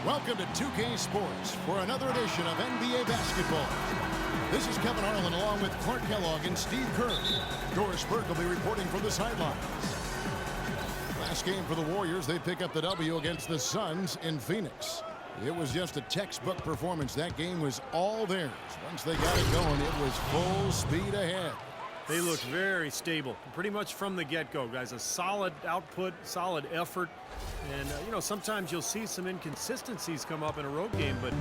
Welcome to 2K Sports for another edition of NBA basketball. This is Kevin Harlan along with Clark Kellogg and Steve Kerr. Doris Burke will be reporting from the sidelines. Last game for the Warriors, they pick up the W against the Suns in Phoenix. It was just a textbook performance. That game was all theirs. Once they got it going, it was full speed ahead. They looked very stable, pretty much from the get-go, guys. A solid output, solid effort. And, you know, sometimes you'll see some inconsistencies come up in a road game, but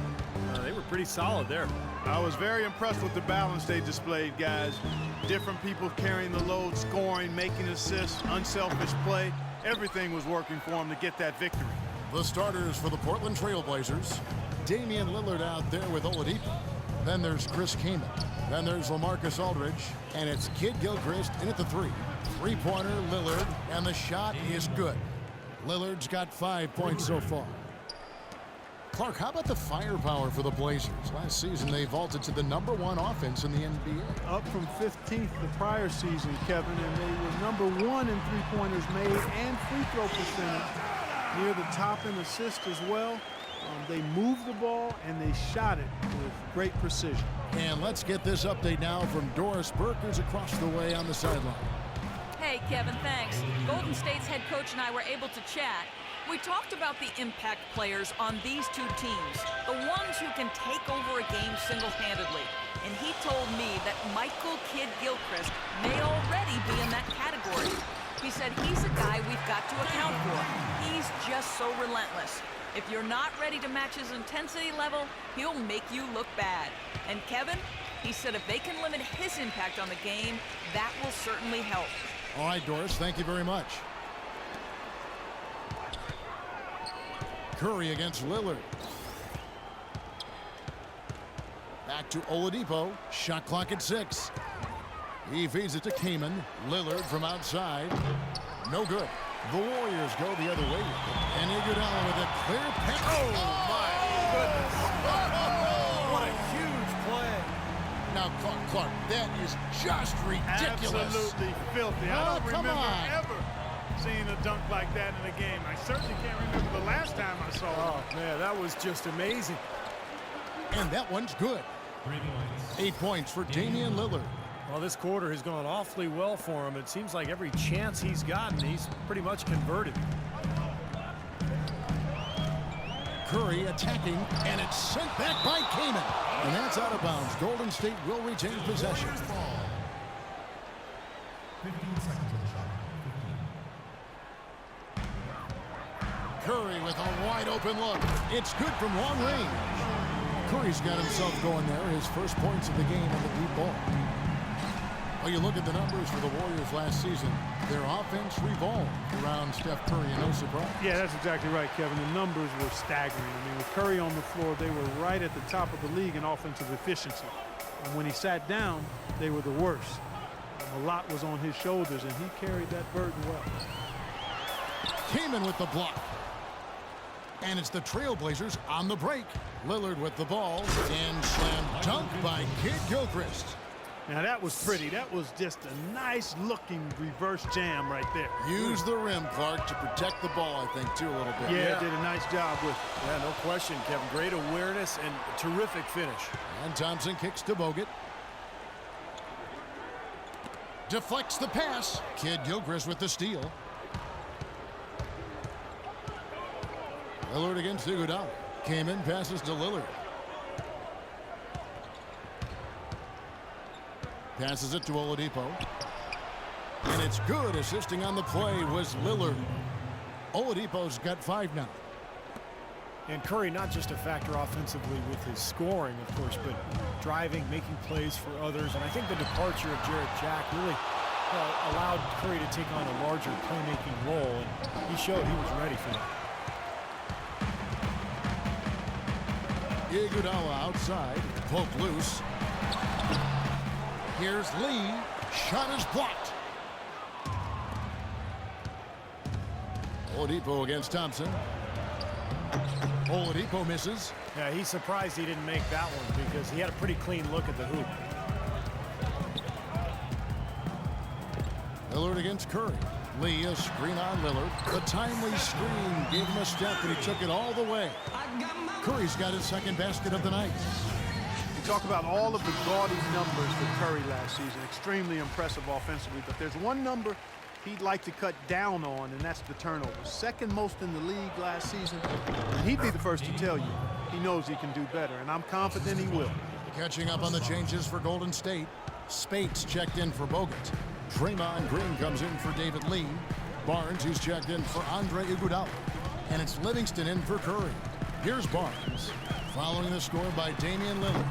they were pretty solid there. I was very impressed with the balance they displayed, guys. Different people carrying the load, scoring, making assists, unselfish play. Everything was working for them to get that victory. The starters for the Portland Trailblazers. Damian Lillard out there with Oladipo. Then there's Chris Kaman. Then there's LaMarcus Aldridge. And it's Kid Gilchrist in at the three. Three-pointer, Lillard, and the shot is good. Lillard's got 5 points so far. Clark, how about the firepower for the Blazers? Last season, they vaulted to the #1 offense in the NBA. Up from 15th the prior season, Kevin, and they were #1 in three-pointers made and free throw percentage. Near the top in assists as well. They moved the ball and they shot it with great precision. And let's get this update now from Doris Burke, who's across the way on the sideline. Hey, Kevin, thanks. Golden State's head coach and I were able to chat. We talked about the impact players on these two teams, the ones who can take over a game single-handedly. And he told me that Michael Kidd Gilchrist may already be in that category. He said he's a guy we've got to account for. He's just so relentless. If you're not ready to match his intensity level, he'll make you look bad. And Kevin, he said if they can limit his impact on the game, that will certainly help. All right, Doris, thank you very much. Curry against Lillard. Back to Oladipo. Shot clock at 6. He feeds it to Kaman. Lillard from outside. No good. The Warriors go the other way. And Iguodala with a clear pass. Oh, my goodness. What a huge play. Now, Clark, that is just ridiculous. Absolutely filthy. I don't come remember on. ever seeing a dunk like that in a game. I certainly can't remember the last time I saw it. Oh, man, that was just amazing. And that one's good. 8 points for Damian Lillard. Well, this quarter has gone awfully well for him. It seems like every chance he's gotten, he's pretty much converted. Curry attacking, and it's sent back by Kaman. And that's out of bounds. Golden State will retain possession. 15 seconds on the shot. 15. Curry with a wide open look. It's good from long range. Curry's got himself going there. His first points of the game on the deep ball. Well, you look at the numbers for the Warriors last season. Their offense revolved around Steph Curry, and no surprise. Yeah, that's exactly right, Kevin. The numbers were staggering. I mean, with Curry on the floor, they were right at the top of the league in offensive efficiency. And when he sat down, they were the worst. A lot was on his shoulders, and he carried that burden well. Kaman with the block. And it's the Trailblazers on the break. Lillard with the ball, and slam dunk by Kid Gilchrist. Now, that was pretty. That was just a nice-looking reverse jam right there. Use the rim, Clark, to protect the ball, I think, too, a little bit. Yeah, did a nice job with it. Yeah, no question, Kevin. Great awareness and terrific finish. And Thompson kicks to Bogut. Deflects the pass. Kid Gilchrist with the steal. Lillard against Iguodala. Kaman passes to Lillard. Passes it to Oladipo. And it's good. Assisting on the play was Lillard. Oladipo's got 5 now. And Curry, not just a factor offensively with his scoring, of course, but driving, making plays for others. And I think the departure of Jarrett Jack really allowed Curry to take on a larger playmaking role. And he showed he was ready for that. Iguodala outside. Poked loose. Here's Lee. Shot is blocked. Oladipo against Thompson. Oladipo misses. Yeah, he's surprised he didn't make that one because he had a pretty clean look at the hoop. Lillard against Curry. Lee, a screen on Lillard. The timely screen gave him a step, and he took it all the way. Curry's got his second basket of the night. You talk about all of the gaudy numbers for Curry last season. Extremely impressive offensively, but there's one number he'd like to cut down on, and that's the turnovers. Second most in the league last season, and he'd be the first to tell you he knows he can do better, and I'm confident he will. Catching up on the changes for Golden State. Spates checked in for Bogut. Draymond Green comes in for David Lee. Barnes, who's checked in for Andre Iguodala. And it's Livingston in for Curry. Here's Barnes. Following the score by Damian Lillard.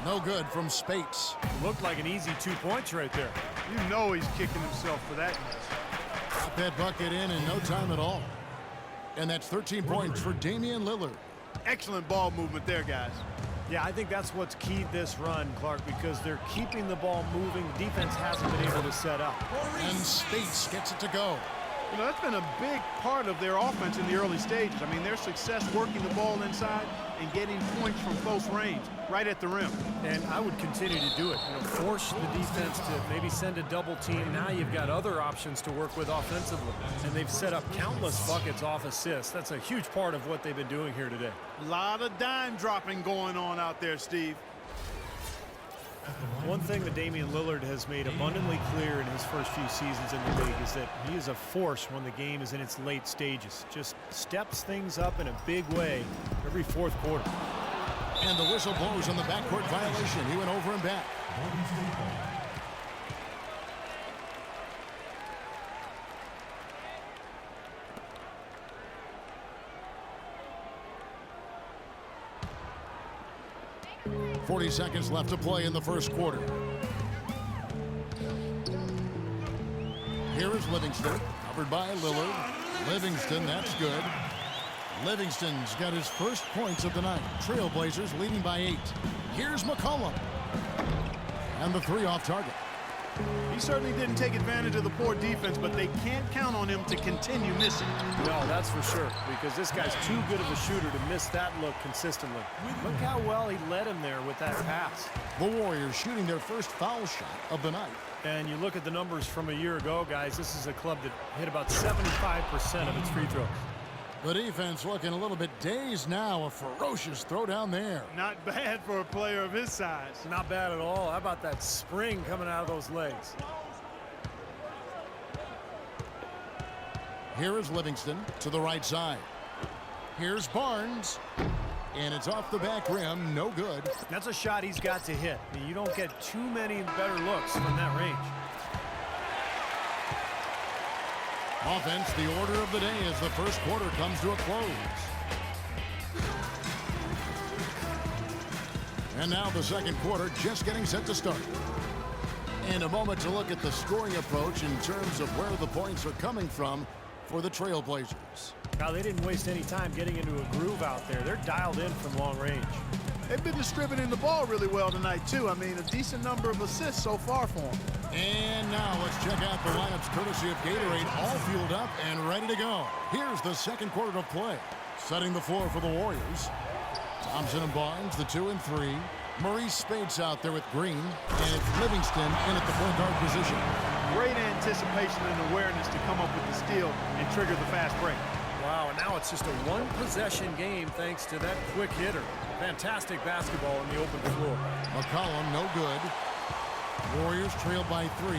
No good from Spates. Looked like an easy 2 points right there. You know he's kicking himself for that miss. Got that bucket in no time at all. And that's 13 points for Damian Lillard. Excellent ball movement there, guys. Yeah, I think that's what's keyed this run, Clark, because they're keeping the ball moving. Defense hasn't been able to set up. And Spates gets it to go. You know, that's been a big part of their offense in the early stages. I mean, their success working the ball inside and getting points from close range, right at the rim. And I would continue to do it. You know, force the defense to maybe send a double team. Now you've got other options to work with offensively. And they've set up countless buckets off assists. That's a huge part of what they've been doing here today. A lot of dime dropping going on out there, Steve. One thing that Damian Lillard has made abundantly clear in his first few seasons in the league is that he is a force when the game is in its late stages. Just steps things up in a big way every fourth quarter. And the whistle blows on the backcourt violation. He went over and back. 40 seconds left to play in the first quarter. Here is Livingston, covered by Lillard. Livingston, that's good. Livingston's got his first points of the night. Trailblazers leading by 8. Here's McCollum. And the three off target. He certainly didn't take advantage of the poor defense, but they can't count on him to continue missing. No, that's for sure, because this guy's too good of a shooter to miss that look consistently. Look how well he led him there with that pass. The Warriors shooting their first foul shot of the night. And you look at the numbers from a year ago, guys, this is a club that hit about 75% of its free throws. The defense looking a little bit dazed now. A ferocious throw down there. Not bad for a player of his size. Not bad at all. How about that spring coming out of those legs? Here is Livingston to the right side. Here's Barnes. And it's off the back rim. No good. That's a shot he's got to hit. You don't get too many better looks from that range. Offense, the order of the day as the first quarter comes to a close. And now the second quarter just getting set to start. And a moment to look at the scoring approach in terms of where the points are coming from for the Trailblazers. Now, they didn't waste any time getting into a groove out there. They're dialed in from long range. They've been distributing the ball really well tonight, too. I mean, a decent number of assists so far for them. And now let's check out the lineups courtesy of Gatorade, all fueled up and ready to go. Here's the second quarter of play. Setting the floor for the Warriors. Thompson and Barnes, the 2 and 3. Maurice Spates out there with Green. And it's Livingston in at the point guard position. Great anticipation and awareness to come up with the steal and trigger the fast break. Wow, and now it's just a one-possession game thanks to that quick hitter. Fantastic basketball on the open floor. McCollum, no good. Warriors trail by 3.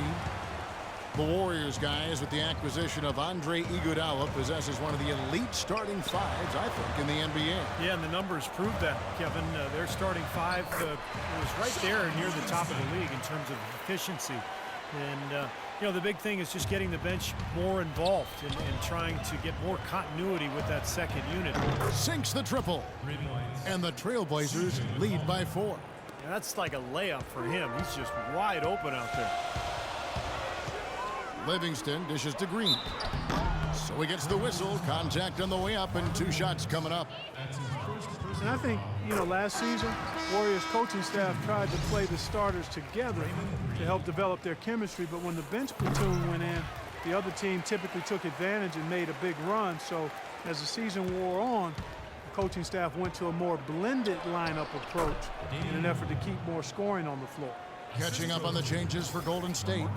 The Warriors, guys, with the acquisition of Andre Iguodala, possesses one of the elite starting fives, I think, in the NBA. Yeah, and the numbers prove that, Kevin. Their starting five was right there near the top of the league in terms of efficiency. And, you know, the big thing is just getting the bench more involved and trying to get more continuity with that second unit. Sinks the triple. And the Trailblazers lead by 4. And that's like a layup for him. He's just wide open out there. Livingston dishes to Green. So he gets the whistle. Contact on the way up and 2 shots coming up. And I think, you know, last season, Warriors coaching staff tried to play the starters together to help develop their chemistry. But when the bench platoon went in, the other team typically took advantage and made a big run. So as the season wore on, the coaching staff went to a more blended lineup approach in an effort to keep more scoring on the floor. Catching up on the changes for Golden State.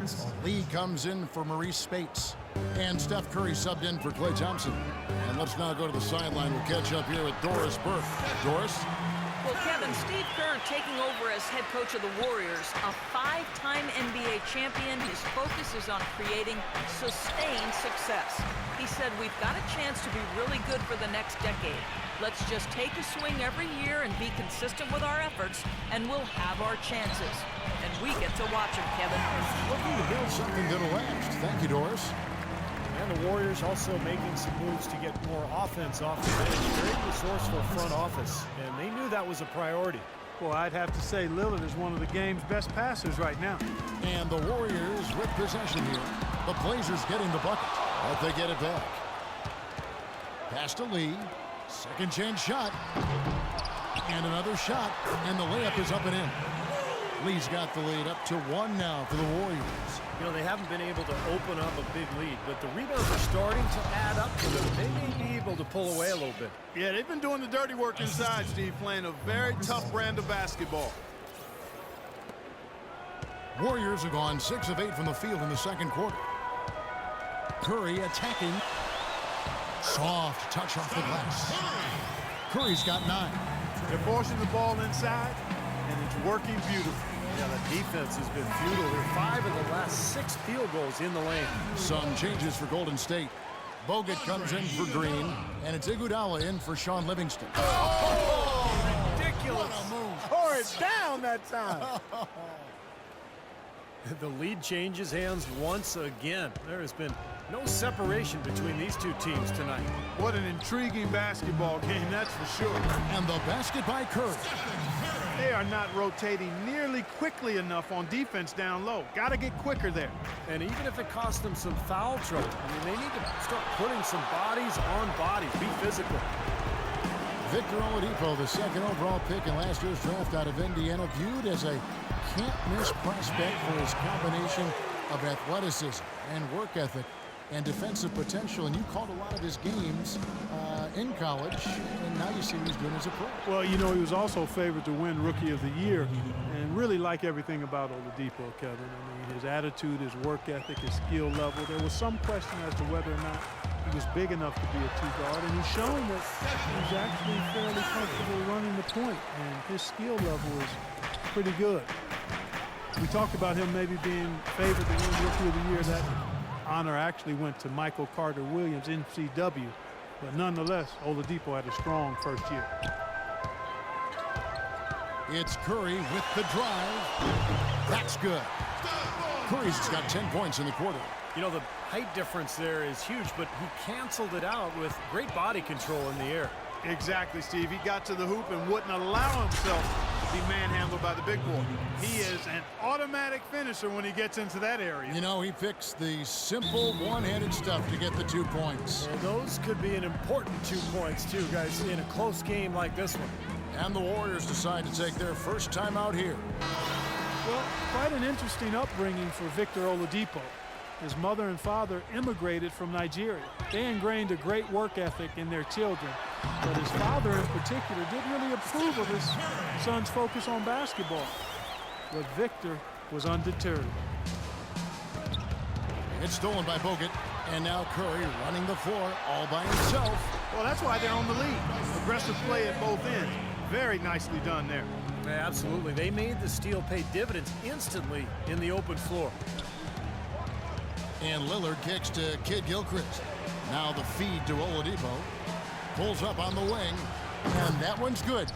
Lee comes in for Maurice Spates. And Steph Curry subbed in for Klay Thompson. And let's now go to the sideline. We'll catch up here with Doris Burke. Doris? Well, Kevin, Steve Kerr taking over as head coach of the Warriors, a 5-time NBA champion. His focus is on creating sustained success. He said, we've got a chance to be really good for the next decade. Let's just take a swing every year and be consistent with our efforts, and we'll have our chances. And we get to watch him, Kevin. Looking to build something that'll last. Thank you, Doris. And the Warriors also making some moves to get more offense off the bench. Very resourceful front office, and they knew that was a priority. Well, I'd have to say Lillard is one of the game's best passers right now. And the Warriors with possession here. The Blazers getting the bucket, but they get it back. Pass to Lee. Second chance shot. And another shot, and the layup is up and in. Lee's got the lead up to 1 now for the Warriors. You know, they haven't been able to open up a big lead, but the rebounds are starting to add up to them. They may be able to pull away a little bit. Yeah, they've been doing the dirty work inside, Steve, playing a very tough brand of basketball. Warriors have gone 6 of 8 from the field in the second quarter. Curry attacking. Soft touch off the glass. Curry's got 9. They're forcing the ball inside, and it's working beautifully. Yeah, the defense has been futile. They're 5 of the last 6 field goals in the lane. Some changes for Golden State. Bogut comes in for Green, and it's Iguodala in for Sean Livingston. Oh, ridiculous. Tore it down that time. The lead changes hands once again. There has been no separation between these two teams tonight. What an intriguing basketball game, that's for sure. And the basket by Curry. They are not rotating nearly quickly enough on defense down low. Got to get quicker there. And even if it costs them some foul trouble, I mean, they need to start putting some bodies on bodies, be physical. Victor Oladipo, the second overall pick in last year's draft out of Indiana, viewed as a can't-miss prospect for his combination of athleticism and work ethic and defensive potential. And you called a lot of his games in college, and now you see what he's doing as a pro. Well, you know, he was also favored to win Rookie of the Year, and really like everything about Oladipo, Kevin. I mean, his attitude, his work ethic, his skill level. There was some question as to whether or not he was big enough to be a two-guard, and he's shown that he's actually fairly comfortable running the point, and his skill level is pretty good. We talked about him maybe being favored to win Rookie of the Year. That honor actually went to Michael Carter Williams, NCW. But nonetheless, Oladipo had a strong first year. It's Curry with the drive. That's good. Curry's got 10 points in the quarter. You know, the height difference there is huge, but he canceled it out with great body control in the air. Exactly, Steve. He got to the hoop and wouldn't allow himself to be manhandled by the big boy. He is an automatic finisher when he gets into that area. You know, he picks the simple one-handed stuff to get the 2 points. And those could be an important 2 points, too, guys, in a close game like this one. And the Warriors decide to take their first time out here. Well, quite an interesting upbringing for Victor Oladipo. His mother and father immigrated from Nigeria. They ingrained a great work ethic in their children, but his father in particular didn't really approve of his son's focus on basketball. But Victor was undeterred. It's stolen by Bogut, and now Curry running the floor all by himself. Well, that's why they're on the lead. Aggressive play at both ends. Very nicely done there. Yeah, absolutely. They made the steal pay dividends instantly in the open floor. And Lillard kicks to Kid Gilchrist. Now the feed to Oladipo. Pulls up on the wing, and that one's good.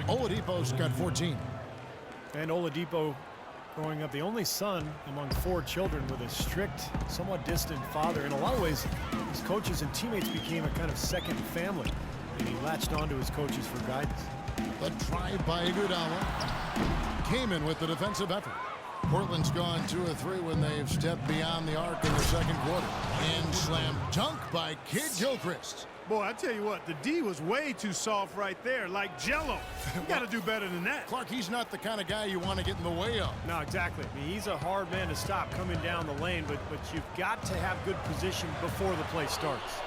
Oladipo's got 14. And Oladipo growing up the only son among 4 children with a strict, somewhat distant father. In a lot of ways, his coaches and teammates became a kind of second family, and he latched onto his coaches for guidance. The drive by Iguodala came in with the defensive effort. Portland's gone 2 of 3 when they've stepped beyond the arc in the second quarter. And slam dunk by Kid Gilchrist. Boy, I tell you what, the D was way too soft right there, like Jell-O. You got to do better than that. Clark, he's not the kind of guy you want to get in the way of. No, exactly. I mean, he's a hard man to stop coming down the lane, but you've got to have good position before the play starts.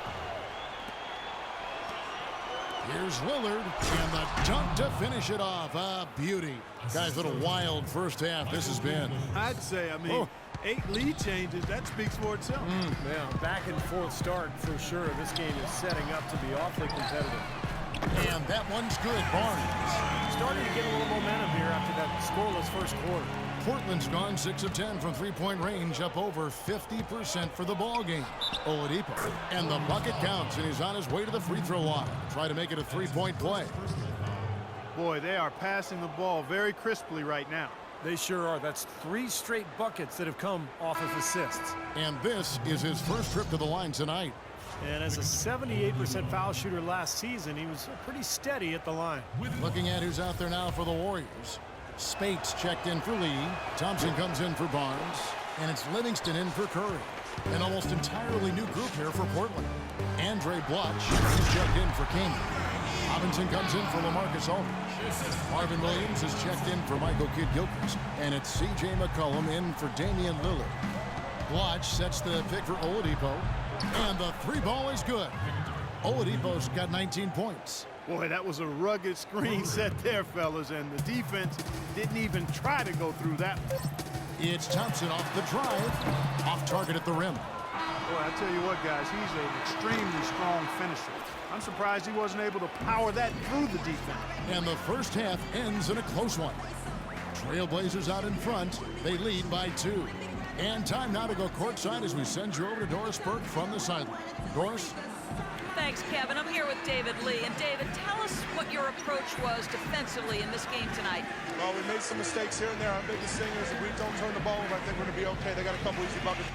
Here's Lillard, and the dunk to finish it off. A beauty. Guys, what a wild first half this has been. I'd say, 8 lead changes, that speaks for itself. Yeah, back and forth start for sure. This game is setting up to be awfully competitive. And that one's good. Barnes. Starting to get a little momentum here after that scoreless first quarter. Portland's gone 6 of 10 from three-point range, up over 50% for the ball game. Oladipo, and the bucket counts, and he's on his way to the free throw line. Try to make it a three-point play. Boy, they are passing the ball very crisply right now. They sure are. That's 3 straight buckets that have come off of assists. And this is his first trip to the line tonight. And as a 78% foul shooter last season, he was pretty steady at the line. Looking at who's out there now for the Warriors. Spates checked in for Lee. Thompson comes in for Barnes. And it's Livingston in for Curry. An almost entirely new group here for Portland. Andre Bluch is checked in for King. Robinson comes in for LaMarcus Aldridge. Marvin Williams is checked in for Michael Kidd-Gilchrist. And it's C.J. McCollum in for Damian Lillard. Bluch sets the pick for Oladipo. And the 3-ball is good. Oladipo's got 19 points. Boy, that was a rugged screen set there, fellas, and the defense didn't even try to go through that one. It's Thompson off the drive. Off target at the rim. Boy, I tell you what, guys, he's an extremely strong finisher. I'm surprised he wasn't able to power that through the defense. And the first half ends in a close one. Trailblazers out in front. They lead by 2. And time now to go courtside as we send you over to Doris Burke from the sideline. Doris? Thanks, Kevin. I'm here with David Lee. And David, tell us what your approach was defensively in this game tonight. Well, we made some mistakes here and there. Our biggest thing is if we don't turn the ball over, I think we're going to be okay. They got a couple easy buckets.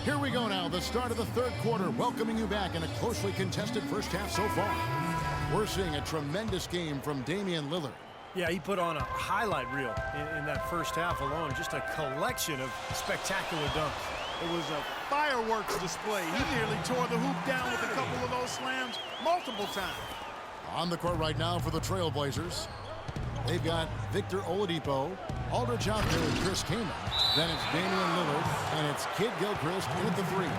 Here we go now, the start of the third quarter, welcoming you back in a closely contested first half so far. We're seeing a tremendous game from Damian Lillard. Yeah, he put on a highlight reel in that first half alone. Just a collection of spectacular dunks. It was a fireworks display. He nearly tore the hoop down with a couple of those slams multiple times. On the court right now for the Trailblazers. They've got Victor Oladipo, Aldridge out there with Chris Kaman. Then it's Damian Lillard, and it's Kidd-Gilchrist in at the 3. You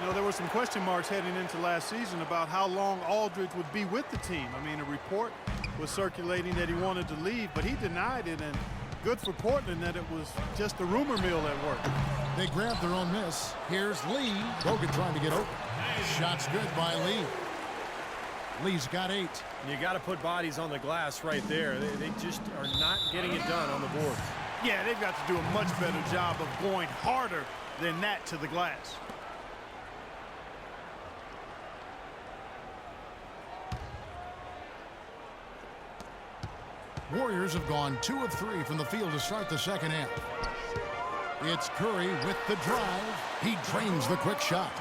know, there were some question marks heading into last season about how long Aldridge would be with the team. I mean, a report was circulating that he wanted to leave, but he denied it, and good for Portland that it was just a rumor mill at work. They grabbed their own miss. Here's Lee. Bogut trying to get open. Shot's good by Lee. Lee's got 8. You got to put bodies on the glass right there. They just are not getting it done on the boards. Yeah, they've got to do a much better job of going harder than that to the glass. Warriors have gone 2 of 3 from the field to start the second half. It's Curry with the drive. He drains the quick shot.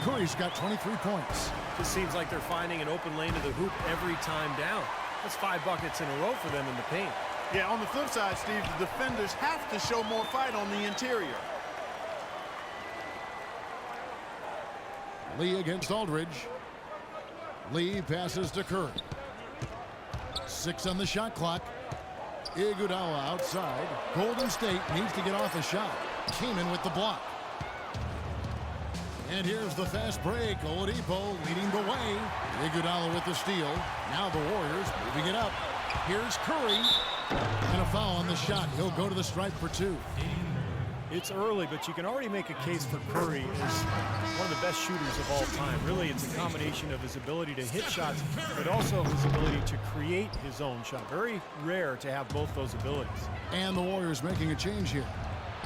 Curry's got 23 points. Just seems like they're finding an open lane to the hoop every time down. That's 5 buckets in a row for them in the paint. Yeah, on the flip side, Steve, the defenders have to show more fight on the interior. Lee against Aldridge. Lee passes to Curry. 6 on the shot clock. Iguodala outside. Golden State needs to get off a shot. Kaman with the block. And here's the fast break. Oladipo leading the way. Iguodala with the steal. Now the Warriors moving it up. Here's Curry. And a foul on the shot. He'll go to the stripe for 2. It's early, but you can already make a case for Curry as one of the best shooters of all time. Really, it's a combination of his ability to hit shots, but also his ability to create his own shot. Very rare to have both those abilities. And the Warriors making a change here.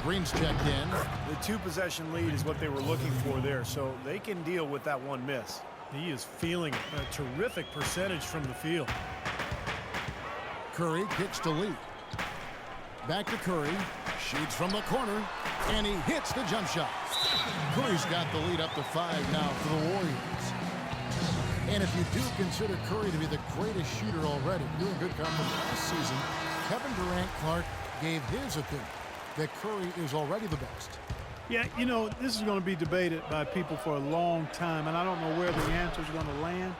Green's checked in. The 2-possession lead is what they were looking for there, so they can deal with that one miss. He is feeling a terrific percentage from the field. Curry kicks to Lee. Back to Curry. Shoots from the corner, and he hits the jump shot. Curry's got the lead up to 5 now for the Warriors. And if you do consider Curry to be the greatest shooter already, you're in good company. Last season, Kevin Durant Clark gave his opinion that Curry is already the best. Yeah, you know, this is going to be debated by people for a long time, and I don't know where the answer is going to land.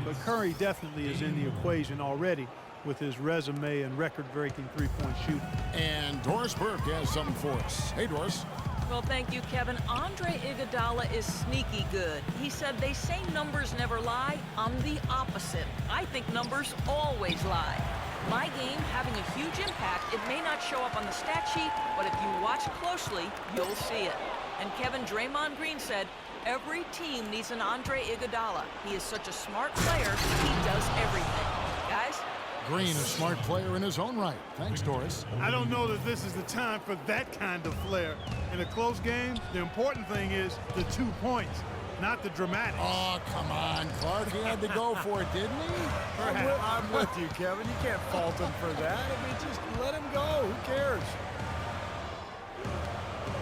But Curry definitely is in the equation already with his resume and record-breaking three-point shooting. And Doris Burke has something for us. Hey, Doris. Well, thank you, Kevin. Andre Iguodala is sneaky good. He said they say numbers never lie. I'm the opposite. I think numbers always lie. My game having a huge impact. It may not show up on the stat sheet, but if you watch closely, you'll see it. And Kevin, Draymond Green said, every team needs an Andre Iguodala. He is such a smart player, he does everything. Guys? Green, a smart player in his own right. Thanks, Doris. I don't know that this is the time for that kind of flair. In a close game, the important thing is the 2 points, not the dramatics. Oh, come on, Clark. He had to go for it, didn't he? I'm with you, Kevin. You can't fault him for that. I mean, just let him go. Who cares?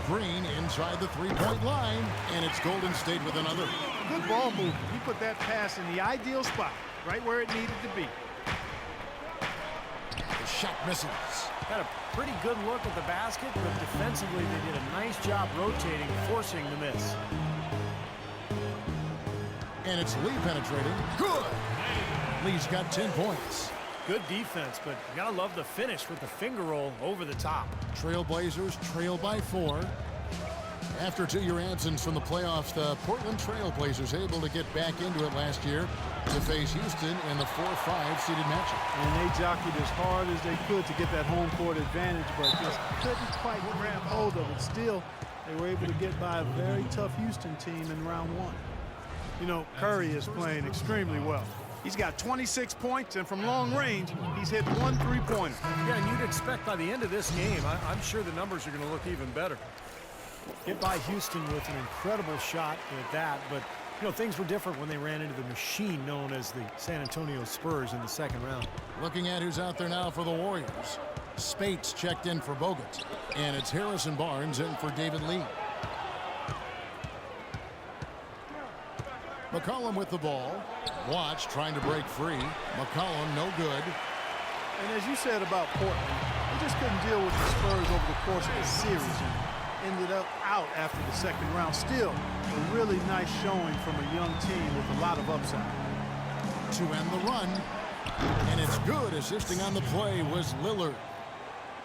Green inside the three-point line, and it's Golden State with another. Good ball movement. He put that pass in the ideal spot, right where it needed to be. The shot misses. Got a pretty good look at the basket, but defensively they did a nice job rotating, forcing the miss. And it's Lee penetrating. Good! Lee's got 10 points. Good defense, but you gotta love the finish with the finger roll over the top. Trailblazers trail by 4. After a 2-year absence from the playoffs, the Portland Trailblazers able to get back into it last year to face Houston in the 4-5 seeded matchup. And they jockeyed as hard as they could to get that home court advantage, but just couldn't quite grab hold of it. Still, they were able to get by a very tough Houston team in round 1. You know, Curry is playing extremely well. He's got 26 points, and from long range, he's hit 1 3-pointer. Yeah, and you'd expect by the end of this game, I'm sure the numbers are going to look even better. Get by Houston with an incredible shot at that, but you know, things were different when they ran into the machine known as the San Antonio Spurs in the second round. Looking at who's out there now for the Warriors. Spates checked in for Bogut, and it's Harrison Barnes in for David Lee. McCollum with the ball. Watch trying to break free. McCollum no good. And as you said about Portland, they just couldn't deal with the Spurs over the course of the series and ended up out after the second round. Still, a really nice showing from a young team with a lot of upside. To end the run, and it's good. Assisting on the play was Lillard.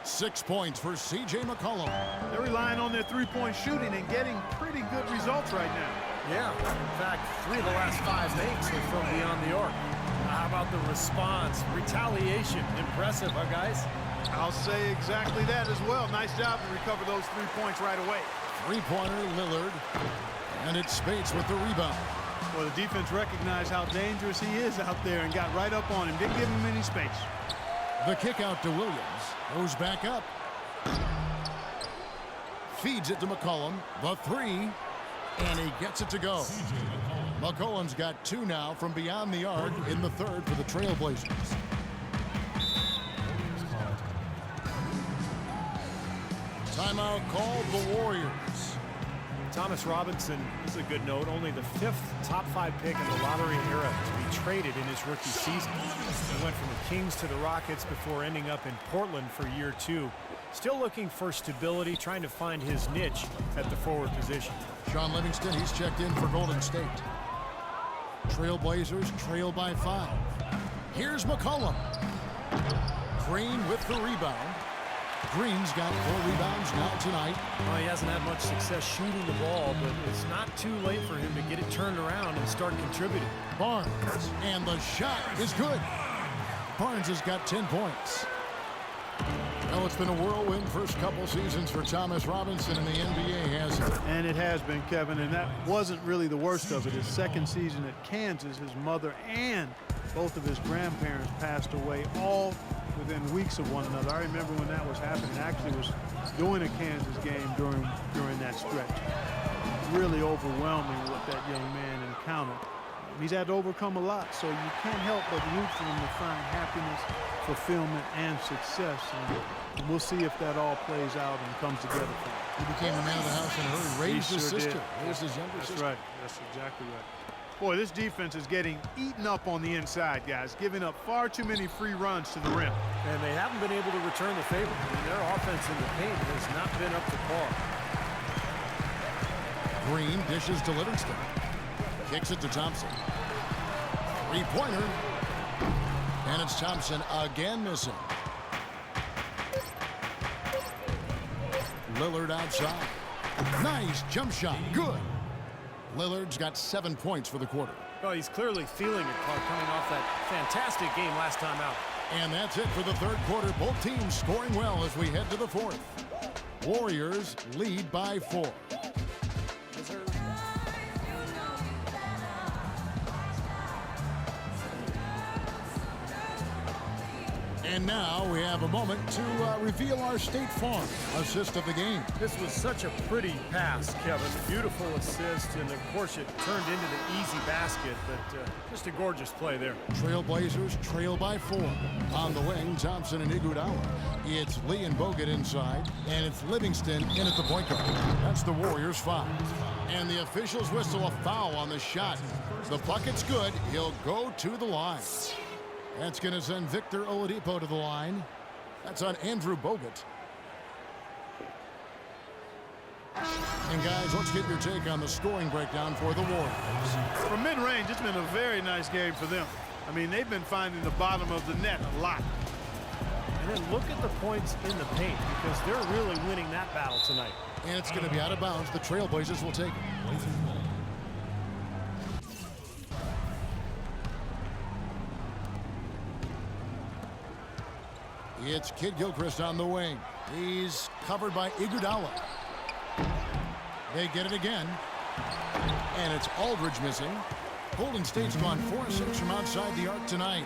6 points for C.J. McCollum. They're relying on their three-point shooting and getting pretty good results right now. Yeah, in fact, 3 of the last 5 makes are from beyond the arc. How about the response? Retaliation. Impressive, huh, guys? I'll say exactly that as well. Nice job to recover those 3 points right away. Three-pointer, Lillard. And it's Spates with the rebound. Well, the defense recognized how dangerous he is out there and got right up on him. Didn't give him any space. The kick out to Williams. Goes back up. Feeds it to McCollum. The 3. And he gets it to go. McCollum's got 2 now from beyond the arc in the third for the Trailblazers. Timeout called the Warriors. Thomas Robinson, this is a good note, only the 5th top 5 pick in the lottery era to be traded in his rookie season. He went from the Kings to the Rockets before ending up in Portland for year 2. Still looking for stability, trying to find his niche at the forward position. Sean Livingston, he's checked in for Golden State. Trailblazers trail by 5. Here's McCollum. Green with the rebound. Green's got 4 rebounds now tonight. Well, he hasn't had much success shooting the ball, but it's not too late for him to get it turned around and start contributing. Barnes, and the shot is good. Barnes has got 10 points. Well, it's been a whirlwind first couple seasons for Thomas Robinson in the NBA, hasn't it? And it has been, Kevin, and that wasn't really the worst of it. His second season at Kansas, his mother and both of his grandparents passed away all within weeks of one another. I remember when that was happening. I actually was doing a Kansas game during that stretch. Really overwhelming what that young man encountered. He's had to overcome a lot, so you can't help but root for him to find happiness, fulfillment, and success. And we'll see if that all plays out and comes together for him. He became a man of the house in a hurry. Raised his sister. Raised his younger sister. That's right. That's exactly right. Boy, this defense is getting eaten up on the inside, guys, giving up far too many free runs to the rim. And they haven't been able to return the favor. I mean, their offense in the paint has not been up to par. Green dishes to Livingston. Kicks it to Thompson. Three-pointer. And it's Thompson again missing. Lillard outside. Nice jump shot. Good. Lillard's got 7 points for the quarter. Well, he's clearly feeling it, Clark, coming off that fantastic game last time out. And that's it for the third quarter. Both teams scoring well as we head to the fourth. Warriors lead by 4. And now we have a moment to reveal our State Farm assist of the game. This was such a pretty pass, Kevin. Beautiful assist, and of course it turned into the easy basket, but just a gorgeous play there. Trailblazers trail by 4. On the wing, Thompson and Iguodala. It's Lee and Bogut inside, and it's Livingston in at the point guard. That's the Warriors' foul. And the officials whistle a foul on the shot. The bucket's good. He'll go to the line. That's going to send Victor Oladipo to the line. That's on Andrew Bogut. And guys, let's get your take on the scoring breakdown for the Warriors. From mid-range, it's been a very nice game for them. I mean, they've been finding the bottom of the net a lot. And then look at the points in the paint, because they're really winning that battle tonight. And it's going to be out of bounds. The Trailblazers will take it. It's Kid Gilchrist on the wing. He's covered by Iguodala. They get it again. And it's Aldridge missing. Golden State's gone 4-6 from outside the arc tonight.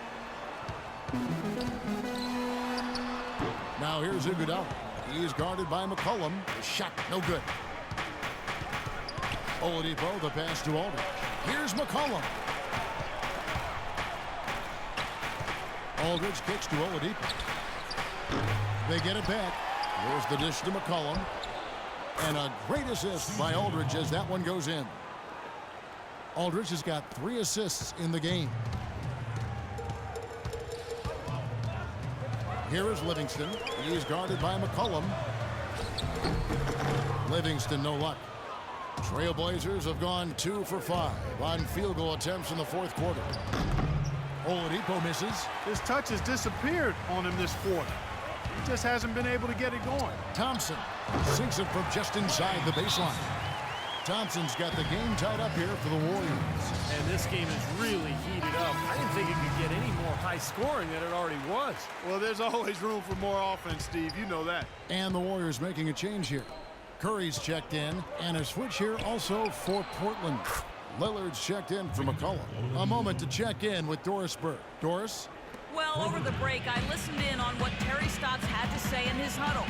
Now here's Iguodala. He's guarded by McCollum. The shot, no good. Oladipo, the pass to Aldridge. Here's McCollum. Aldridge kicks to Oladipo. They get it back. Here's the dish to McCollum. And a great assist by Aldridge as that one goes in. Aldridge has got 3 assists in the game. Here is Livingston. He's guarded by McCollum. Livingston, no luck. Trailblazers have gone 2 for 5 on field goal attempts in the fourth quarter. Oladipo misses. His touch has disappeared on him this quarter. He just hasn't been able to get it going. Thompson sinks it from just inside the baseline. Thompson's got the game tied up here for the Warriors. And this game is really heated up. I didn't think it could get any more high scoring than it already was. Well, there's always room for more offense, Steve. You know that. And the Warriors making a change here. Curry's checked in, and a switch here also for Portland. Lillard's checked in for McCollum. A moment to check in with Doris Burke. Doris? Well, over the break, I listened in on what Terry Stotts had to say in his huddle.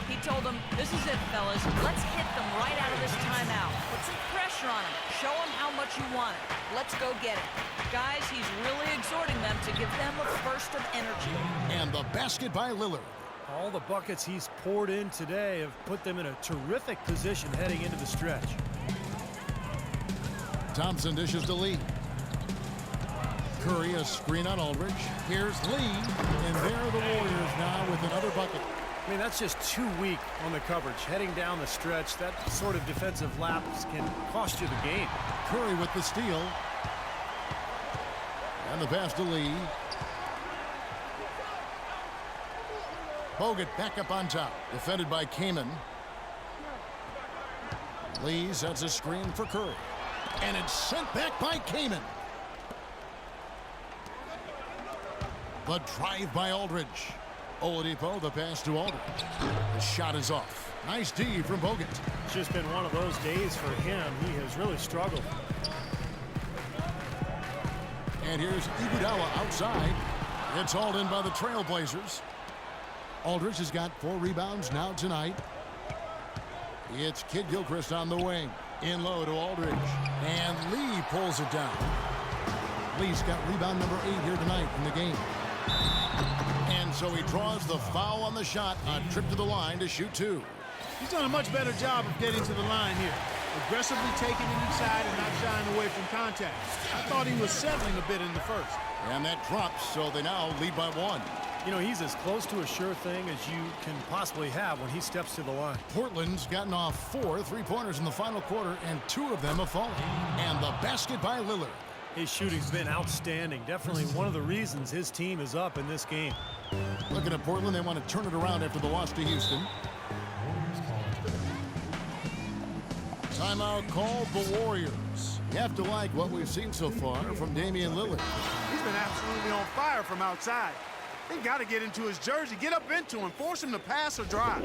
He told them, this is it, fellas. Let's hit them right out of this timeout. Put some pressure on them. Show them how much you want it. Let's go get it. Guys, he's really exhorting them to give them a burst of energy. And the basket by Lillard. All the buckets he's poured in today have put them in a terrific position heading into the stretch. Thompson dishes to Lee. Curry, a screen on Aldridge. Here's Lee, and there are the Warriors now with another bucket. I mean, that's just too weak on the coverage. Heading down the stretch, that sort of defensive lapse can cost you the game. Curry with the steal. And the pass to Lee. Bogut back up on top. Defended by Kaman. Lee sets a screen for Curry. And it's sent back by Kaman. The drive by Aldridge. Oladipo, the pass to Aldridge. The shot is off. Nice D from Bogut. It's just been one of those days for him. He has really struggled. And here's Iguodala outside. It's hauled in by the Trailblazers. Aldridge has got 4 rebounds now tonight. It's Kid Gilchrist on the wing. In low to Aldridge. And Lee pulls it down. least got rebound number 8 here tonight in the game. And so he draws the foul on the shot, a trip to the line to shoot 2. He's done a much better job of getting to the line here. Aggressively taking it inside and not shying away from contact. I thought he was settling a bit in the first. And that drops, so they now lead by 1. You know, he's as close to a sure thing as you can possibly have when he steps to the line. Portland's gotten off 4 3-pointers in the final quarter, and 2 of them have fallen. And the basket by Lillard. His shooting's been outstanding. Definitely one of the reasons his team is up in this game. Looking at Portland, they want to turn it around after the loss to Houston. Timeout called the Warriors. You have to like what we've seen so far from Damian Lillard. He's been absolutely on fire from outside. They got to get into his jersey, get up into him, force him to pass or drive.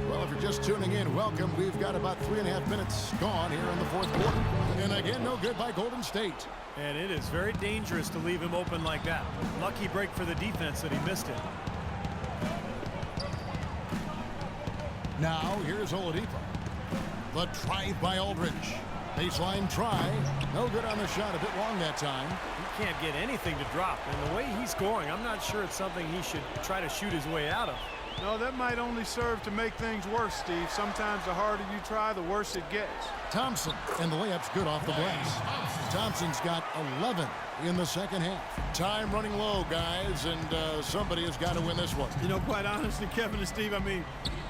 Well, if you're just tuning in, welcome. We've got about 3.5 minutes gone here in the fourth quarter. And again, no good by Golden State. And it is very dangerous to leave him open like that. Lucky break for the defense that he missed it. Now, here's Oladipo. The drive by Aldridge. Baseline try. No good on the shot. A bit long that time. He can't get anything to drop. And the way he's scoring, I'm not sure it's something he should try to shoot his way out of. No, that might only serve to make things worse, Steve. Sometimes the harder you try, the worse it gets. Thompson, and the layup's good off the glass. Thompson's got 11 in the second half. Time running low, guys, and somebody has got to win this one. You know, quite honestly, Kevin and Steve, I mean,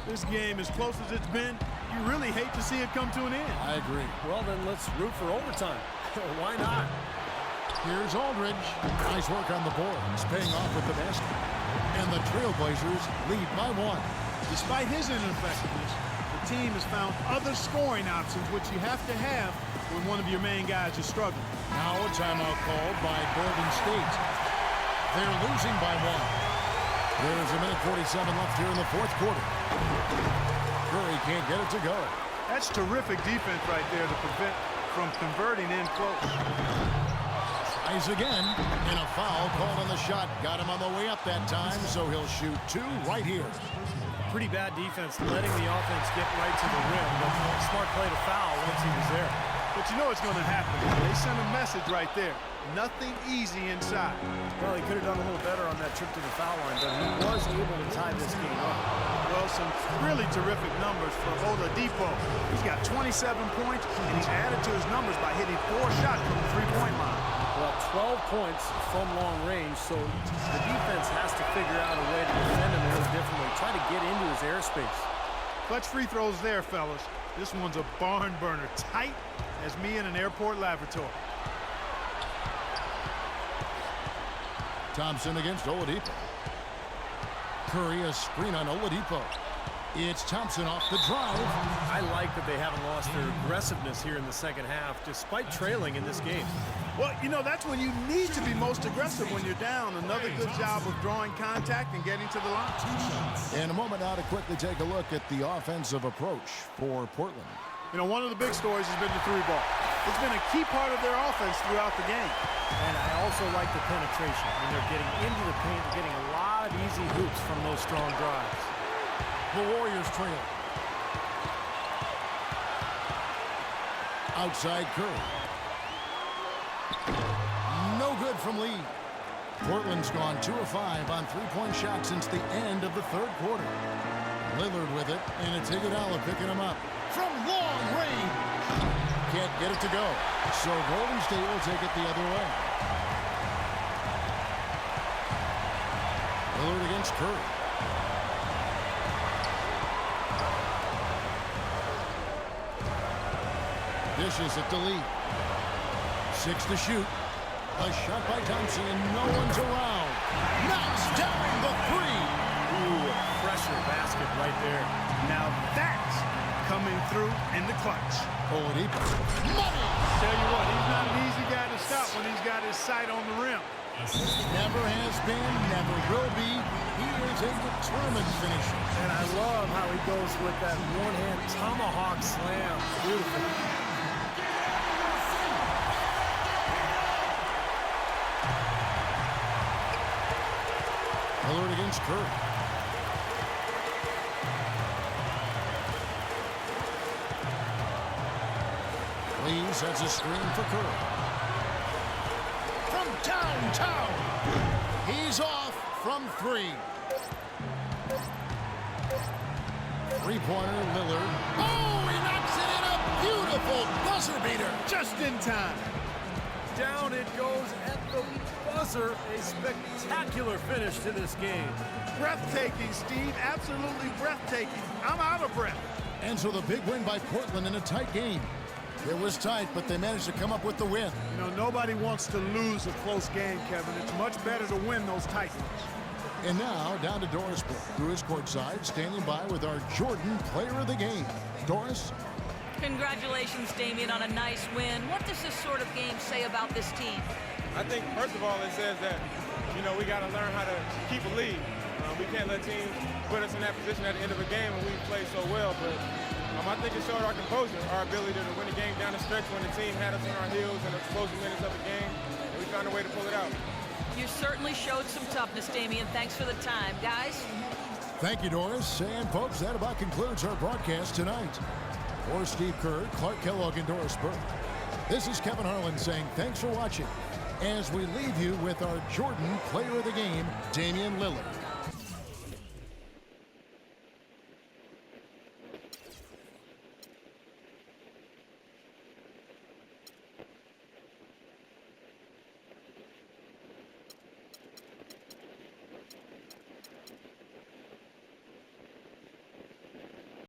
this game, as close as it's been, you really hate to see it come to an end. I agree. Well, then let's root for overtime. Why not? Here's Aldridge. Nice work on the board. He's paying off with the basket. And the Trailblazers lead by 1. Despite his ineffectiveness, the team has found other scoring options, which you have to have when one of your main guys is struggling. Now a timeout called by Golden State. They're losing by 1. There's a minute 47 left here in the fourth quarter. Curry can't get it to go. That's terrific defense right there to prevent from converting in close. Tries again, and a foul called on the shot. Got him on the way up that time, so he'll shoot 2 right here. Pretty bad defense, letting the offense get right to the rim, but smart play to foul once he was there. But you know what's going to happen. They sent a message right there. Nothing easy inside. Well, he could have done a little better on that trip to the foul line, but he was able to tie this game up. Well, some really terrific numbers for Oladipo. He's got 27 points, and he's added to his numbers by hitting 4 shots from the three-point line. Well, 12 points from long range, so the defense has to figure out a way to defend him a little differently, try to get into his airspace. Clutch free throws there, fellas. This one's a barn burner, tight as me in an airport lavatory. Thompson against Oladipo. Curry a screen on Oladipo. It's Thompson off the drive. I like that they haven't lost their aggressiveness here in the second half, despite trailing in this game. Well, you know, that's when you need to be most aggressive when you're down. Another good job of drawing contact and getting to the line. In a moment now to quickly take a look at the offensive approach for Portland. You know, one of the big stories has been the three ball. It's been a key part of their offense throughout the game. And I also like the penetration. When they're getting into the paint, they're getting a lot of easy hoops from those strong drives. The Warriors trail. Outside Curry. No good from Lee. Portland's gone 2 of 5 on three-point shots since the end of the third quarter. Lillard with it, and it's Iguodala picking him up from long range. Can't get it to go. So Golden State will take it the other way. Lillard against Curry. Dishes it to Lee. 6 to shoot. A shot by Thompson, and no one's around. Knocks down the 3. Ooh, a pressure basket right there. Now that's coming through in the clutch. Oladipo. Money! Tell you what, he's not an easy guy to stop when he's got his sight on the rim. Never has been, never will be. He is a determined finisher. And I love how he goes with that one-hand tomahawk slam. Beautiful. Lillard against Curry. Lee sets a screen for Curry. From downtown, he's off from 3. Three-pointer, Lillard. Oh, he knocks it in, a beautiful buzzer beater. Just in time. Down it goes at the buzzer. A spectacular finish to this game. Breathtaking, Steve. Absolutely breathtaking. I'm out of breath. And so the big win by Portland in a tight game. It was tight, but they managed to come up with the win. You know, nobody wants to lose a close game, Kevin. It's much better to win those tight ones. And now, down to Doris Burke, who is courtside, standing by with our Jordan Player of the Game. Doris? Congratulations, Damian, on a nice win. What does this sort of game say about this team? I think, first of all, it says that, you know, we got to learn how to keep a lead. We can't let teams put us in that position at the end of a game when we play so well. But I think it showed our composure, our ability to win the game down the stretch when the team had us on our heels in the closing minutes of the game. We found a way to pull it out. You certainly showed some toughness, Damian. Thanks for the time. Guys? Thank you, Doris. And, folks, that about concludes our broadcast tonight. For Steve Kerr, Clark Kellogg, and Doris Burke, this is Kevin Harlan saying thanks for watching as we leave you with our Jordan Player of the Game, Damian Lillard.